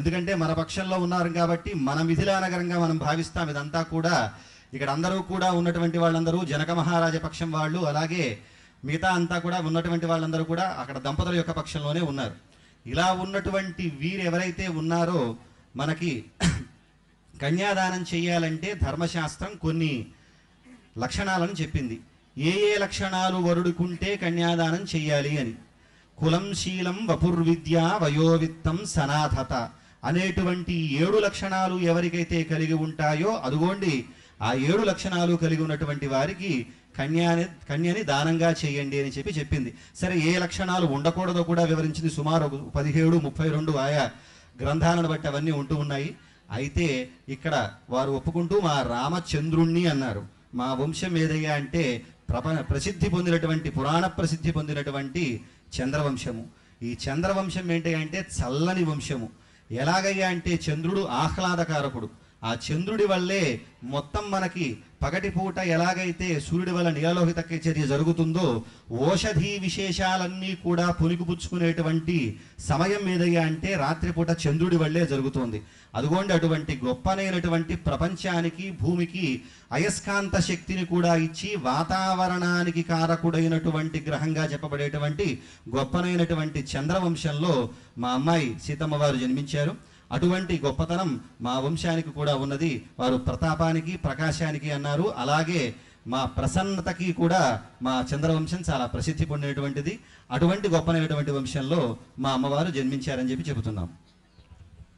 ఎందుకంటే మన పక్షంలో ఉన్నారు కాబట్టి మన మిథిలా నగరంగా మనం భావిస్తాం. ఇదంతా కూడా ఇక్కడ అందరూ కూడా ఉన్నటువంటి వాళ్ళందరూ జనక మహారాజ పక్షం వాళ్ళు, అలాగే మిగతా అంతా కూడా ఉన్నటువంటి వాళ్ళందరూ కూడా అక్కడ దంపతుల యొక్క పక్షంలోనే ఉన్నారు. ఇలా ఉన్నటువంటి వీరు ఎవరైతే ఉన్నారో మనకి కన్యాదానం చేయాలంటే ధర్మశాస్త్రం కొన్ని లక్షణాలను చెప్పింది. ఏ ఏ లక్షణాలు వరుడుకుంటే కన్యాదానం చెయ్యాలి అని. కులం శీలం వపుర్విద్య వయోవిత్తం సనాథత అనేటువంటి 7 లక్షణాలు ఎవరికైతే కలిగి ఉంటాయో అదుగోండి ఆ 7 లక్షణాలు కలిగి ఉన్నటువంటి వారికి కన్యని దానంగా చేయండి అని చెప్పింది. సరే, ఏ లక్షణాలు ఉండకూడదో కూడా వివరించింది. సుమారు 17, 32 ఆయా గ్రంథాలను బట్టి అవన్నీ ఉంటూ ఉన్నాయి. అయితే ఇక్కడ వారు ఒప్పుకుంటూ మా రామచంద్రుణ్ణి అన్నారు. మా వంశం ఏదయ్యా అంటే ప్రసిద్ధి పొందినటువంటి పురాణ ప్రసిద్ధి పొందినటువంటి చంద్రవంశము. ఈ చంద్రవంశం ఏంటి అంటే చల్లని వంశము. ఎలాగయ్యా అంటే చంద్రుడు ఆహ్లాదకారకుడు. ఆ చంద్రుడి వల్లే మొత్తం మనకి పగటిపూట ఎలాగైతే సూర్యుడి వల్ల నీలలోహిత చర్య జరుగుతుందో ఓషధీ విశేషాలన్నీ కూడా పునికిపుచ్చుకునేటువంటి సమయం ఏదయ్యా అంటే రాత్రిపూట చంద్రుడి వల్లే జరుగుతుంది. అదుగోండి అటువంటి గొప్పనైనటువంటి ప్రపంచానికి భూమికి అయస్కాంత శక్తిని కూడా ఇచ్చి వాతావరణానికి కారకుడైనటువంటి గ్రహంగా చెప్పబడేటువంటి గొప్పనైనటువంటి చంద్రవంశంలో మా అమ్మాయి సీతమ్మ వారు జన్మించారు. అటువంటి గొప్పతనం మా వంశానికి కూడా ఉన్నది. వారు ప్రతాపానికి ప్రకాశానికి అన్నారు. అలాగే మా ప్రసన్నతకి కూడా మా చంద్రవంశం చాలా ప్రసిద్ధి పొందినటువంటిది. అటువంటి గొప్పనైనటువంటి వంశంలో మా అమ్మవారు జన్మించారని చెబుతున్నాం.